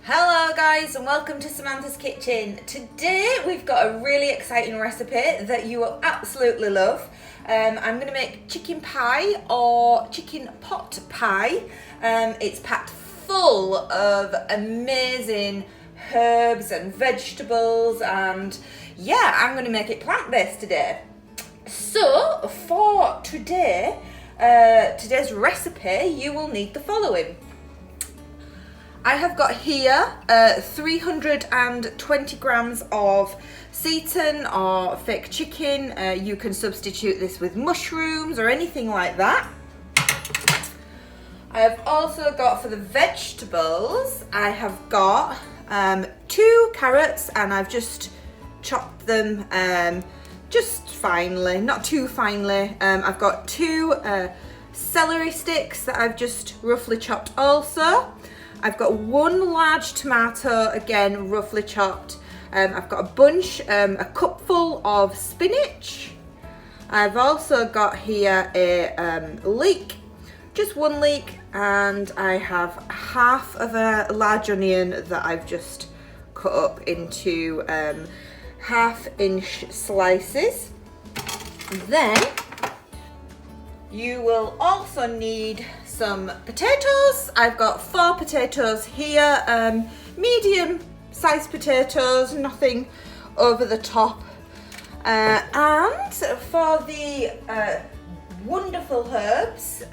Hello guys and welcome to Samantha's Kitchen. Today we've got a really exciting recipe that you will absolutely love. I'm going to make chicken pie or chicken pot pie. It's packed full of amazing herbs and vegetables, and yeah, I'm going to make it plant-based today. So for today's recipe you will need the following. I have got here 320 grams of seitan or fake chicken. You can substitute this with mushrooms or anything like that. I have also got, for the vegetables, I have got 2 carrots, and I've just chopped them just finely, not too finely. I've got 2 celery sticks that I've just roughly chopped also. I've got 1 large tomato, again roughly chopped. I've got a bunch, a cupful of spinach. I've also got here a leek, just 1 leek, and I have half of a large onion that I've just cut up into 1/2-inch slices. Then you will also need some potatoes. I've got 4 potatoes here, medium sized potatoes, nothing over the top. And for the wonderful herbs,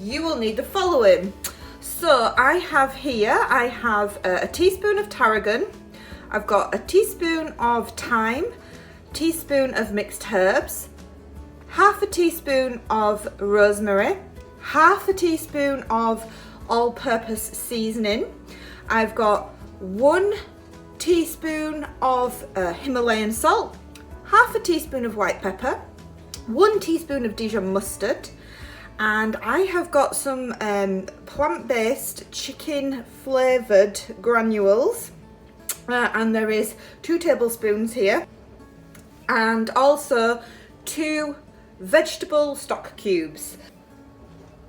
you will need the following. So I have here, a teaspoon of tarragon, I've got a teaspoon of thyme, teaspoon of mixed herbs, 1/2 teaspoon of rosemary, 1/2 teaspoon of all-purpose seasoning. I've got 1 teaspoon of Himalayan salt, 1/2 teaspoon of white pepper, 1 teaspoon of Dijon mustard, and I have got some plant-based chicken flavoured granules, and there is 2 tablespoons here, and also 2 vegetable stock cubes.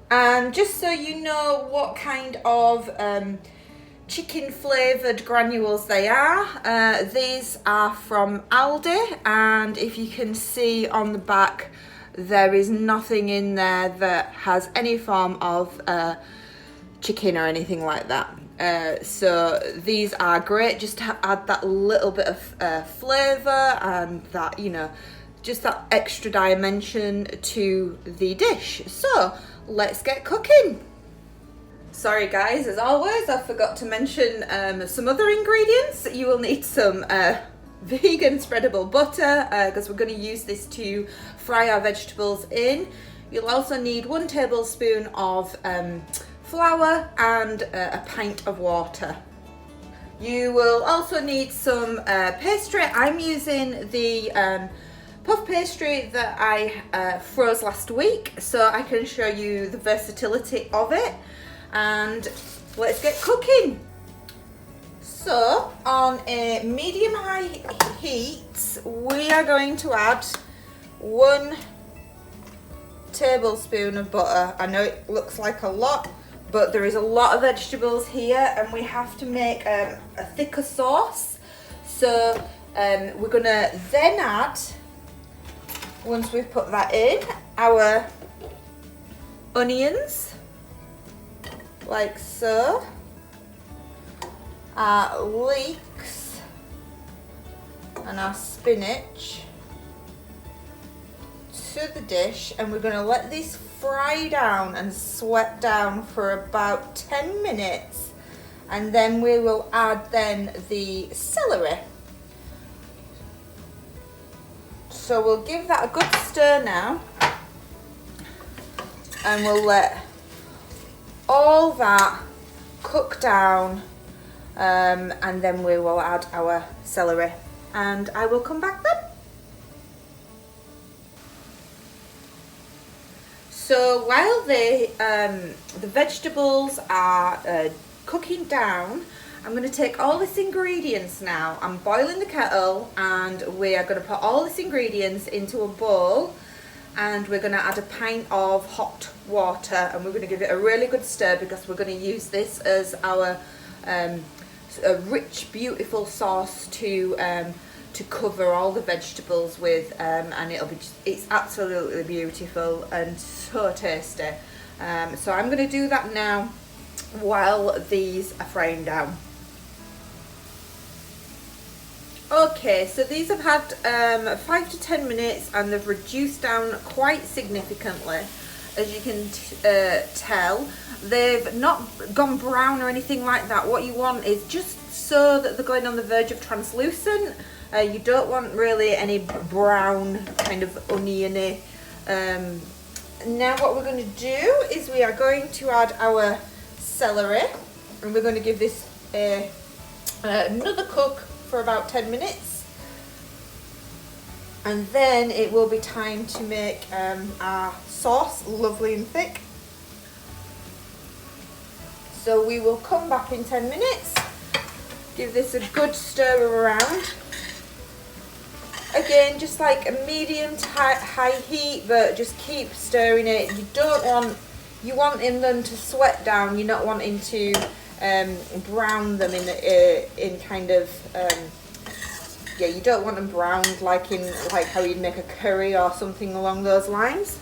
And just so you know what kind of chicken flavoured granules they are, these are from Aldi, and if you can see on the back, there is nothing in there that has any form of chicken or anything like that. So these are great just to add that little bit of flavour and that, you know, just that extra dimension to the dish. So let's get cooking. Sorry guys, as always, I forgot to mention some other ingredients. You will need some vegan spreadable butter, because we're going to use this to fry our vegetables in. You'll also need 1 tablespoon of flour and a pint of water. You will also need some pastry. I'm using the puff pastry that I froze last week, so I can show you the versatility of it. And let's get cooking. So on a medium-high heat, we are going to add 1 tablespoon of butter. I know it looks like a lot, but there is a lot of vegetables here, and we have to make a thicker sauce. So we're gonna then add, once we've put that in, our onions, like so, our leeks and our spinach to the dish, and we're going to let these fry down and sweat down for about 10 minutes, and then we will add then the celery. So we'll give that a good stir now, and we'll let all that cook down, and then we will add our celery, and I will come back then. So while the vegetables are cooking down, I'm going to take all these ingredients now. I'm boiling the kettle, and we are going to put all these ingredients into a bowl, and we're going to add a pint of hot water, and we're going to give it a really good stir because we're going to use this as our a rich, beautiful sauce to cover all the vegetables with, and it's absolutely beautiful and so tasty. So I'm going to do that now while these are frying down. Okay, so these have had 5 to 10 minutes and they've reduced down quite significantly. As you can tell, they've not gone brown or anything like that. What you want is just so that they're going on the verge of translucent. You don't want really any brown kind of oniony. Now what we're going to do is we are going to add our celery, and we're going to give this another cook for about 10 minutes, and then it will be time to make our sauce lovely and thick. So we will come back in 10 minutes, give this a good stir around. Again, just like a medium to high heat, but just keep stirring it. You want them to sweat down. You're not wanting to brown them in kind of yeah, you don't want them browned like how you'd make a curry or something along those lines.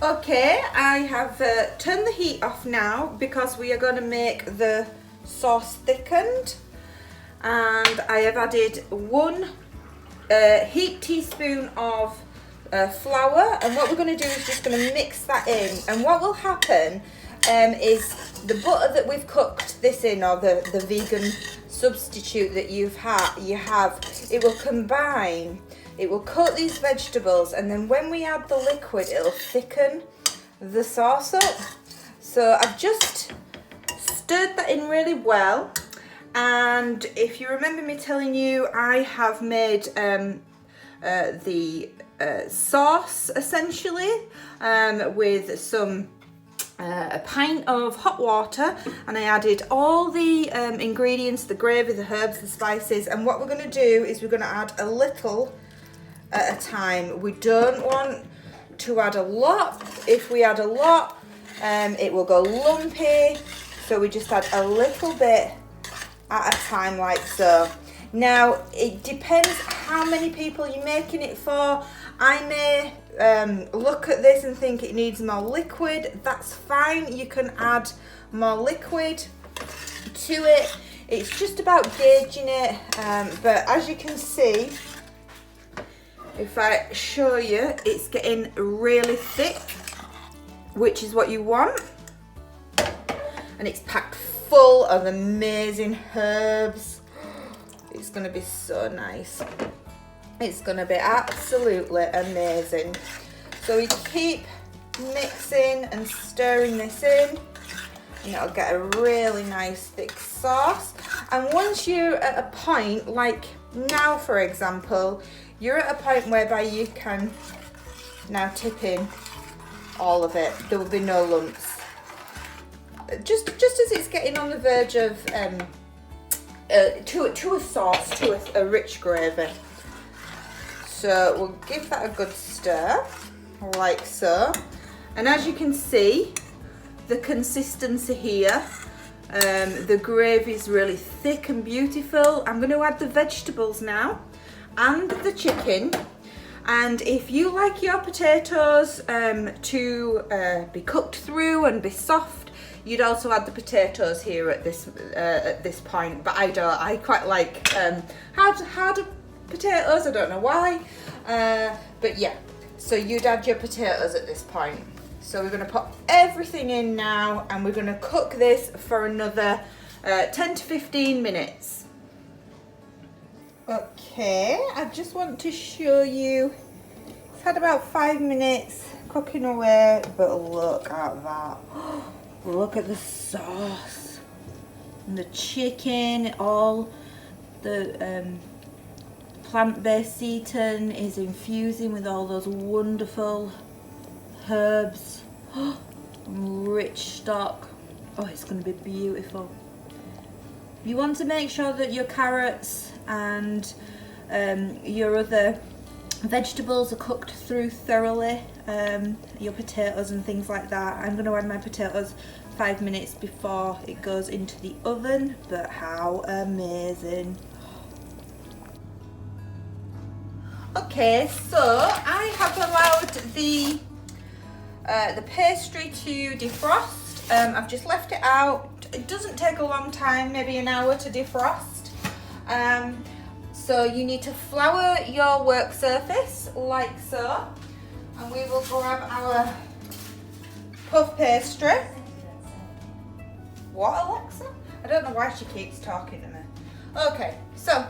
Okay, I have turned the heat off now because we are going to make the sauce thickened, and I have added 1 heaped teaspoon of flour, and what we're going to do is just going to mix that in. And what will happen is the butter that we've cooked this in, or the vegan substitute that you have, it will combine, it will coat these vegetables, and then when we add the liquid, it'll thicken the sauce up. So I've just stirred that in really well, and if you remember me telling you, I have made the sauce essentially with some a pint of hot water, and I added all the ingredients, the gravy, the herbs, the spices, and what we're going to do is we're going to add a little at a time. We don't want to add a lot. If we add a lot, it will go lumpy, so we just add a little bit at a time, like so. Now it depends how many people you're making it for. I may look at this and think it needs more liquid. That's fine, you can add more liquid to it. It's just about gauging it, but as you can see, if I show you, it's getting really thick, which is what you want, and it's packed full of amazing herbs. It's going to be so nice. It's going to be absolutely amazing. So we keep mixing and stirring this in, and it'll get a really nice thick sauce. And once you're at a point, like now for example, you're at a point whereby you can now tip in all of it. There will be no lumps. Just as it's getting on the verge of to a sauce, to a rich gravy. So we'll give that a good stir, like so. And as you can see, the consistency here, the gravy is really thick and beautiful. I'm going to add the vegetables now and the chicken. And if you like your potatoes to be cooked through and be soft, you'd also add the potatoes here at this point. But I don't. I quite like harder potatoes. I don't know why, but yeah. So you'd add your potatoes at this point. So we're going to put everything in now, and we're going to cook this for another 10 to 15 minutes. Okay, I just want to show you, it's had about 5 minutes cooking away, but look at that. Look at the sauce and the chicken, all the plant-based seitan is infusing with all those wonderful herbs. Rich stock. Oh, it's going to be beautiful. You want to make sure that your carrots and your other vegetables are cooked through thoroughly, your potatoes and things like that. I'm going to add my potatoes 5 minutes before it goes into the oven, but how amazing. Okay, so I have allowed the pastry to defrost. I've just left it out. It doesn't take a long time, maybe an hour to defrost. So you need to flour your work surface like so, and we will grab our puff pastry. What, Alexa? I don't know why she keeps talking to me. Okay, so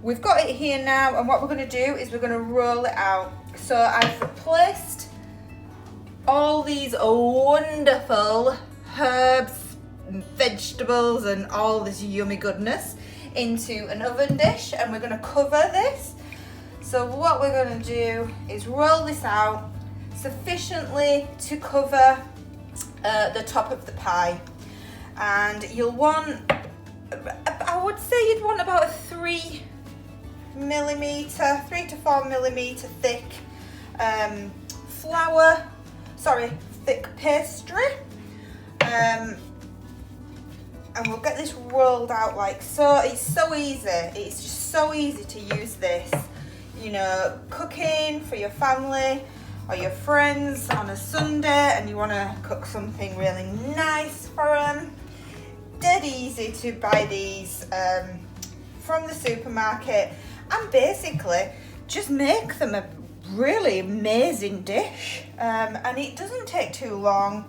we've got it here now, and what we're going to do is we're going to roll it out. So I've placed all these wonderful herbs, vegetables, and all this yummy goodness into an oven dish, and we're going to cover this. So what we're going to do is roll this out sufficiently to cover the top of the pie, and you'll want, I would say you'd want about a 3 to 4 millimeter thick thick pastry, and we'll get this rolled out like so. It's so easy. It's just so easy to use this, you know, cooking for your family or your friends on a Sunday and you want to cook something really nice for them. Dead easy to buy these from the supermarket and basically just make them a really amazing dish, and it doesn't take too long.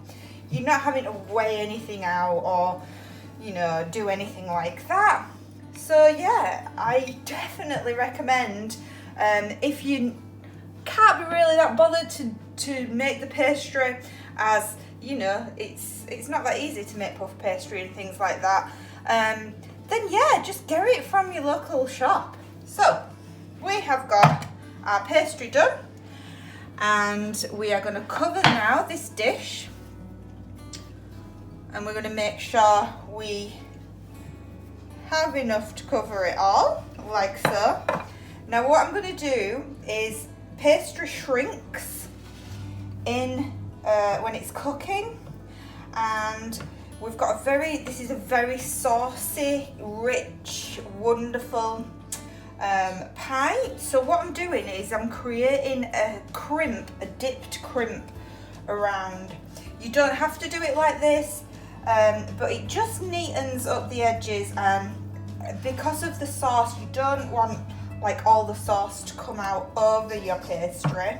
You're not having to weigh anything out or, you know, do anything like that. So yeah, I definitely recommend, if you can't be really that bothered to make the pastry, as you know, it's not that easy to make puff pastry and things like that, then yeah, just get it from your local shop. So we have got our pastry done, and we are going to cover now this dish, and we're going to make sure we have enough to cover it all, like so. Now what I'm going to do is, pastry shrinks in when it's cooking, and we've got this is a very saucy, rich, wonderful pie. So what I'm doing is I'm creating a dipped crimp around. You don't have to do it like this, but it just neatens up the edges, and because of the sauce, you don't want like all the sauce to come out over your pastry.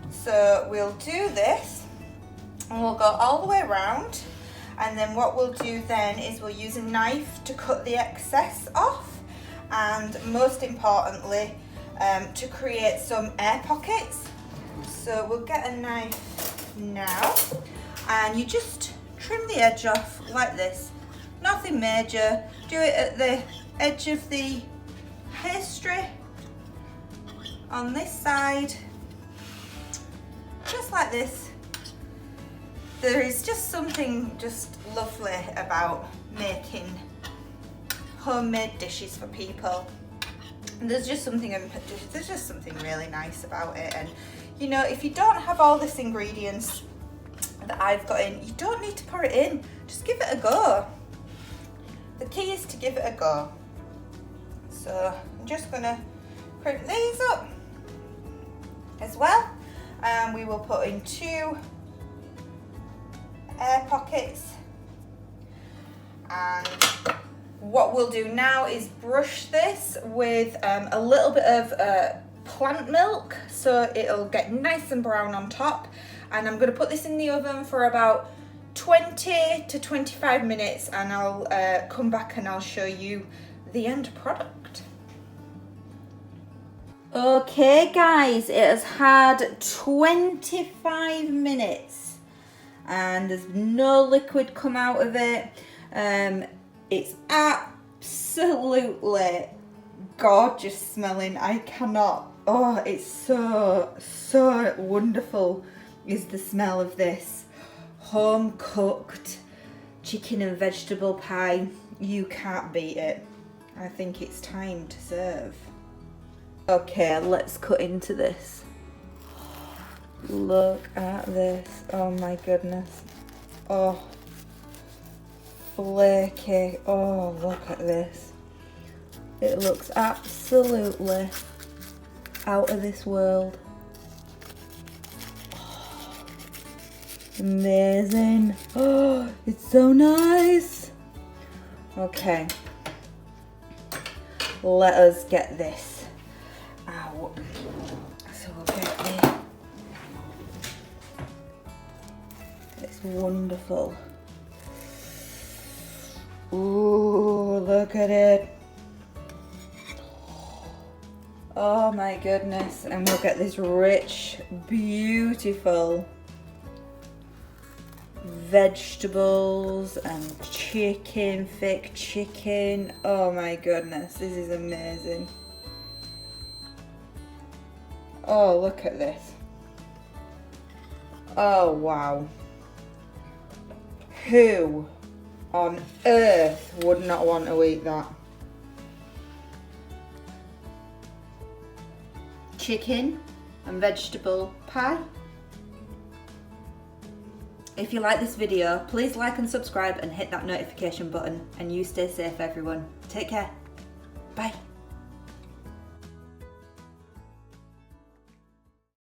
So we'll do this, and we'll go all the way around, and then what we'll do then is we'll use a knife to cut the excess off, and most importantly, to create some air pockets. So we'll get a knife now, and you just trim the edge off like this. Nothing major. Do it at the edge of the pastry on this side, just like this. There is just something just lovely about making homemade dishes for people. And there's just something really nice about it. And you know, if you don't have all these ingredients that I've got in, you don't need to pour it in. Just give it a go. The key is to give it a go. So I'm just gonna crimp these up as well, and we will put in 2 air pockets. And what we'll do now is brush this with a little bit of plant milk, so it'll get nice and brown on top. And I'm going to put this in the oven for about 20 to 25 minutes, and I'll come back and I'll show you the end product. Okay guys, it has had 25 minutes and there's no liquid come out of it. It's absolutely gorgeous smelling. I cannot, it's so wonderful is the smell of this home cooked chicken and vegetable pie. You can't beat it. I think it's time to serve. Okay, let's cut into this. Look at this. Oh my goodness. Oh, flaky. Oh, look at this. It looks absolutely out of this world. Oh, amazing. Oh, it's so nice. Okay. Let us get this out. So we'll get this. It's wonderful. Ooh, look at it. Oh my goodness. And we'll get this rich, beautiful vegetables and chicken, thick chicken. Oh my goodness, this is amazing. Oh, look at this. Oh wow. Who on earth would not want to eat that? Chicken and vegetable pie. If you like this video, please like and subscribe and hit that notification button, and you stay safe everyone. Take care. Bye.